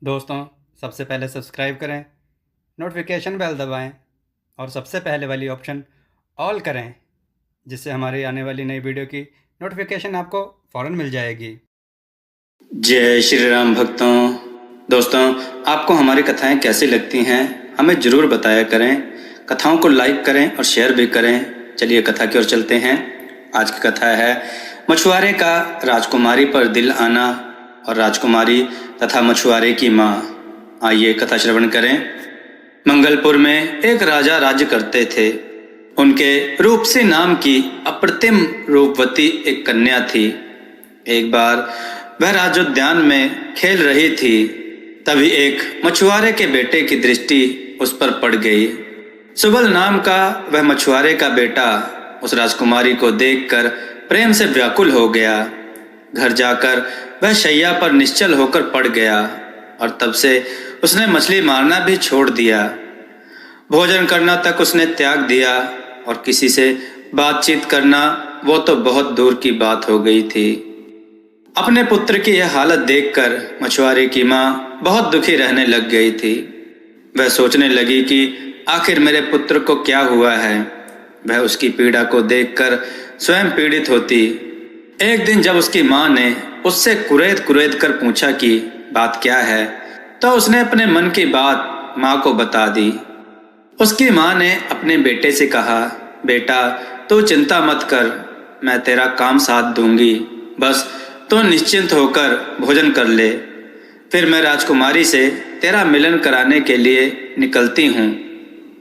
दोस्तों, सबसे पहले सब्सक्राइब करें, नोटिफिकेशन बेल दबाएं और सबसे पहले वाली ऑप्शन ऑल करें, जिससे हमारी आने वाली नई वीडियो की नोटिफिकेशन आपको फ़ौरन मिल जाएगी। जय श्री राम भक्तों। दोस्तों, आपको हमारी कथाएं कैसी लगती हैं हमें ज़रूर बताया करें। कथाओं को लाइक करें और शेयर भी करें। चलिए कथा की ओर चलते हैं। आज की कथा है मछुआरे का राजकुमारी पर दिल आना और राजकुमारी तथा मछुआरे की माँ। आइए कथा श्रवण करें। मंगलपुर में एक राजा राज्य करते थे। उनके रूपसी नाम की अप्रतिम रूपवती एक कन्या थी। एक बार वह राजोद्यान में खेल रही थी, तभी एक मछुआरे के बेटे की दृष्टि उस पर पड़ गई। सुबल नाम का वह मछुआरे का बेटा उस राजकुमारी को देखकर प्रेम से व्याकुल हो गया। घर जाकर वह शैया पर निश्चल होकर पड़ गया और तब से उसने मछली मारना भी छोड़ दिया। भोजन करना तक उसने त्याग दिया और किसी से बातचीत करना वो तो बहुत दूर की बात हो गई थी। अपने पुत्र की यह हालत देखकर मछुआरे की माँ बहुत दुखी रहने लग गई थी। वह सोचने लगी कि आखिर मेरे पुत्र को क्या हुआ है। वह उसकी पीड़ा को देखकर स्वयं पीड़ित होती। एक दिन जब उसकी माँ ने उससे कुरेद कुरेद कर पूछा कि बात क्या है, तो उसने अपने मन की बात माँ को बता दी। उसकी माँ ने अपने बेटे से कहा, बेटा तू चिंता मत कर, मैं तेरा काम साथ दूंगी, बस तो निश्चिंत होकर भोजन कर ले। फिर मैं राजकुमारी से तेरा मिलन कराने के लिए निकलती हूँ।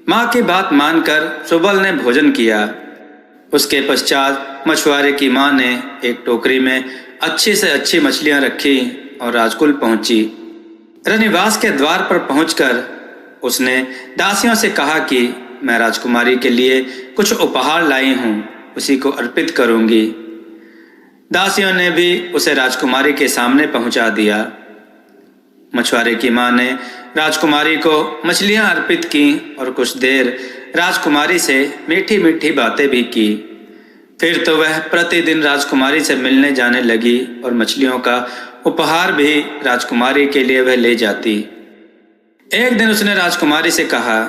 माँ की बात मानकर सुबल ने भोजन किया। उसके पश्चात मछुआरे की माँ ने एक टोकरी में अच्छी से अच्छी मछलियाँ रखी और राजकुल पहुंची। रनिवास के द्वार पर पहुंचकर उसने दासियों से कहा कि मैं राजकुमारी के लिए कुछ उपहार लाई हूँ, उसी को अर्पित करूंगी। दासियों ने भी उसे राजकुमारी के सामने पहुंचा दिया। मछुआरे की माँ ने राजकुमारी को मछलियां अर्पित की और कुछ देर राजकुमारी से मीठी मीठी बातें भी की। फिर तो वह प्रतिदिन राजकुमारी से मिलने जाने लगी और मछलियों का उपहार भी राजकुमारी के लिए वह ले जाती। एक दिन उसने राजकुमारी से कहा,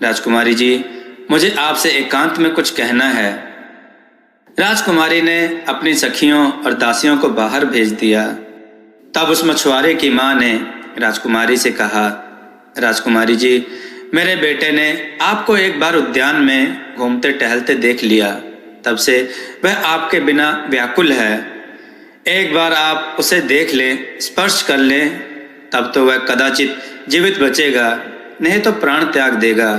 राजकुमारी जी, मुझे आपसे एकांत में कुछ कहना है। राजकुमारी ने अपनी सखियों और दासियों को बाहर भेज दिया। तब उस मछुआरे की माँ ने राजकुमारी से कहा, राजकुमारी जी, मेरे बेटे ने आपको एक बार उद्यान में घूमते टहलते देख लिया। तब से वह आपके बिना व्याकुल है। एक बार आप उसे देख लें, स्पर्श कर लें, तब तो वह कदाचित जीवित बचेगा, नहीं तो प्राण त्याग देगा।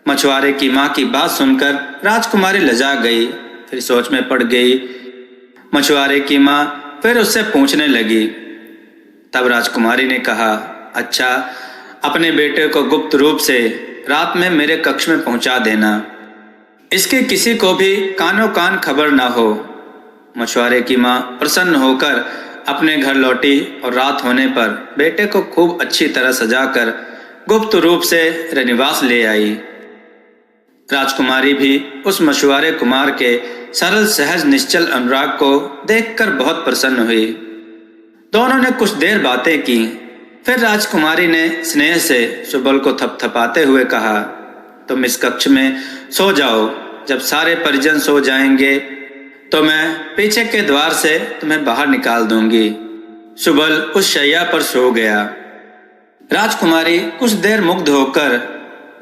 मछुआरे की माँ की बात सुनकर राजकुमारी लजा गई, फिर सोच में पड़ गई। मछुआरे की माँ फिर उससे पूछने लगी। तब राजकुमारी ने कहा, अच्छा, अपने बेटे को गुप्त रूप से रात में मेरे कक्ष में पहुंचा देना। इसके किसी को भी कानो कान खबर ना हो। मछुआरे की माँ प्रसन्न होकर अपने घर लौटी और रात होने पर बेटे को खूब अच्छी तरह सजाकर गुप्त रूप से रनिवास ले आई। राजकुमारी भी उस मछुआरे कुमार के सरल सहज निश्चल अनुराग को देखकर बहुत प्रसन्न हुई। दोनों ने कुछ देर बातें की। फिर राजकुमारी ने स्नेह से सुबल को थपथपाते हुए कहा, तुम इस कक्ष में सो जाओ। जब सारे परिजन सो जाएंगे तो मैं पीछे के द्वार से तुम्हें बाहर निकाल दूंगी। सुबल उस शैया पर सो गया। राजकुमारी कुछ देर मुग्ध होकर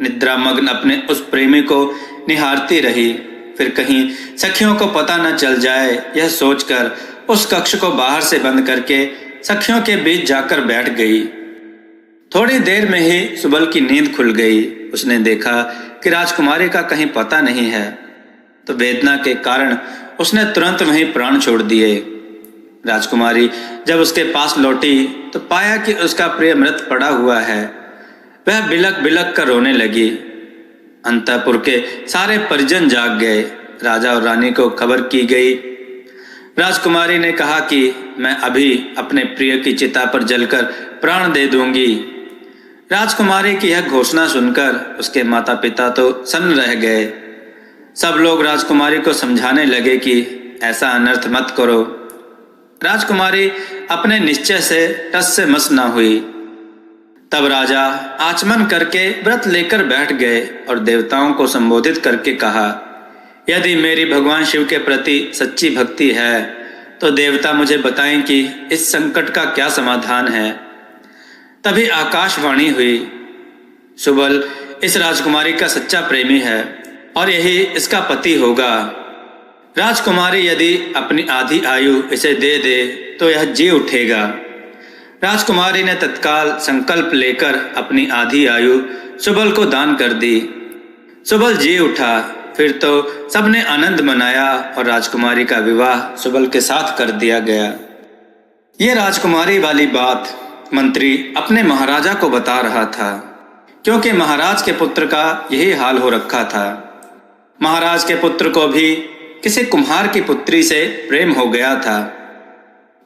निद्रामग्न अपने उस प्रेमी को निहारती रही। फिर कहीं सखियों को पता न चल जाए, यह सोचकर उस कक्ष को बाहर से बंद करके सखियों के बीच जाकर बैठ गई। थोड़ी देर में ही सुबल की नींद खुल गई। उसने देखा कि राजकुमारी का कहीं पता नहीं है, तो वेदना के कारण उसने तुरंत वहीं प्राण छोड़ दिए। राजकुमारी जब उसके पास लौटी तो पाया कि उसका प्रिय मृत पड़ा हुआ है। वह बिलक बिलक कर रोने लगी। अंतःपुर के सारे परिजन जाग गए। राजा और रानी को खबर की गई। राजकुमारी ने कहा कि मैं अभी अपने प्रिय की चिता पर जलकर प्राण दे दूंगी। राजकुमारी की यह घोषणा सुनकर उसके माता पिता तो सन्न रह गए। सब लोग राजकुमारी को समझाने लगे कि ऐसा अनर्थ मत करो। राजकुमारी अपने निश्चय से टस से मस न हुई। तब राजा आचमन करके व्रत लेकर बैठ गए और देवताओं को संबोधित करके कहा, यदि मेरी भगवान शिव के प्रति सच्ची भक्ति है तो देवता मुझे बताएं कि इस संकट का क्या समाधान है। तभी आकाशवाणी हुई, सुबल इस राजकुमारी का सच्चा प्रेमी है और यही इसका पति होगा। राजकुमारी यदि अपनी आधी आयु इसे दे दे तो यह जी उठेगा। राजकुमारी ने तत्काल संकल्प लेकर अपनी आधी आयु सुबल को दान कर दी। सुबल जी उठा। फिर तो सबने आनंद मनाया और राजकुमारी का विवाह सुबल के साथ कर दिया गया। ये राजकुमारी वाली बात मंत्री अपने महाराजा को बता रहा था, क्योंकि महाराज के पुत्र का यही हाल हो रखा था। महाराज के पुत्र को भी किसी कुम्हार की पुत्री से प्रेम हो गया था।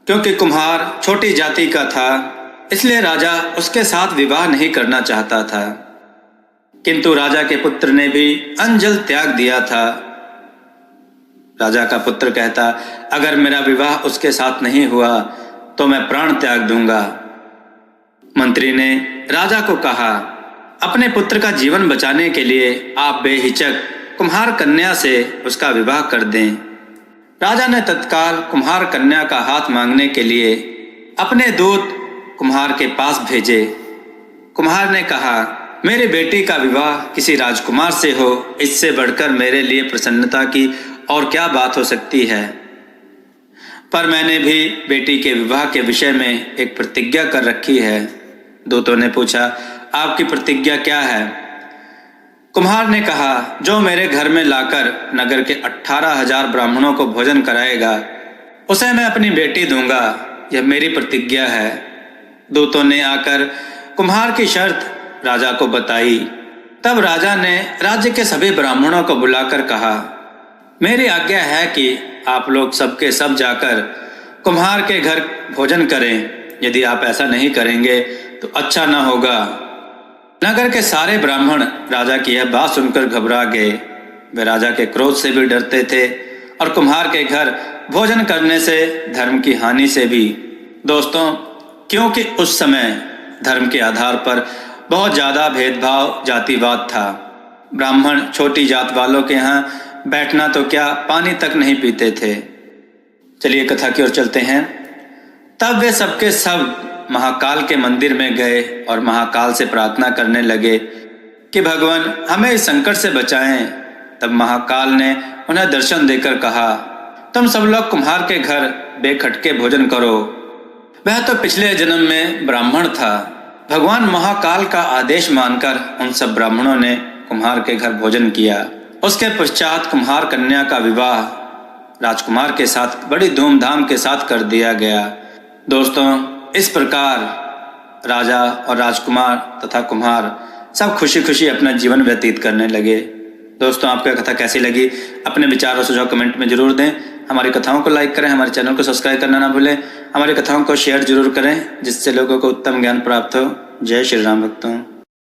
क्योंकि कुम्हार छोटी जाति का था, इसलिए राजा उसके साथ विवाह नहीं करना चाहता था। किंतु राजा के पुत्र ने भी अंजल त्याग दिया था। राजा का पुत्र कहता, अगर मेरा विवाह उसके साथ नहीं हुआ तो मैं प्राण त्याग दूंगा। मंत्री ने राजा को कहा, अपने पुत्र का जीवन बचाने के लिए आप बेहिचक कुम्हार कन्या से उसका विवाह कर दें। राजा ने तत्काल कुम्हार कन्या का हाथ मांगने के लिए अपने दूत कुम्हार के पास भेजे। कुम्हार ने कहा, मेरी बेटी का विवाह किसी राजकुमार से हो, इससे बढ़कर मेरे लिए प्रसन्नता की और क्या बात हो सकती है। पर मैंने भी बेटी के विवाह के विषय में एक प्रतिज्ञा कर रखी है। दूतों ने पूछा, आपकी प्रतिज्ञा क्या है? कुम्हार ने कहा, जो मेरे घर में लाकर नगर के 18,000 ब्राह्मणों को भोजन कराएगा उसे मैं अपनी बेटी दूंगा, यह मेरी प्रतिज्ञा है। दूतों ने आकर कुम्हार की शर्त राजा को बताई। तब राजा ने राज्य के सभी ब्राह्मणों को बुलाकर कहा, मेरी आज्ञा है कि आप लोग सबके सब जाकर कुम्हार के घर भोजन करें। यदि आप ऐसा नहीं करेंगे तो अच्छा न होगा। नगर के सारे ब्राह्मण राजा की यह बात सुनकर घबरा गए। वे राजा के क्रोध से भी डरते थे और कुम्हार के घर भोजन करने से धर्म की हानि से भी। दोस्तों, क्योंकि उस समय धर्म के आधार पर बहुत ज़्यादा भेदभाव, जातिवाद था। ब्राह्मण छोटी जात वालों के यहाँ बैठना तो क्या, पानी तक नहीं पीते थे। चलिए कथा की ओर चलते हैं। तब वे सबके सब महाकाल के मंदिर में गए और महाकाल से प्रार्थना करने लगे कि भगवान हमें इस संकट से बचाएं। तब महाकाल ने उन्हें दर्शन देकर कहा, तुम सब लोग कुम्हार के घर बेखटके भोजन करो। वह तो पिछले जन्म में ब्राह्मण था। भगवान महाकाल का आदेश मानकर उन सब ब्राह्मणों ने कुम्हार के घर भोजन किया। उसके पश्चात कुम्हार कन्या का विवाह राजकुमार के साथ बड़ी धूमधाम के साथ कर दिया गया। दोस्तों, इस प्रकार राजा और राजकुमार तथा कुम्हार सब खुशी खुशी अपना जीवन व्यतीत करने लगे। दोस्तों, आपको कथा कैसी लगी? अपने विचार और सुझाव कमेंट में जरूर दें। हमारी कथाओं को लाइक करें, हमारे चैनल को सब्सक्राइब करना ना भूलें। हमारी कथाओं को शेयर जरूर करें, जिससे लोगों को उत्तम ज्ञान प्राप्त हो। जय श्री राम भक्तों।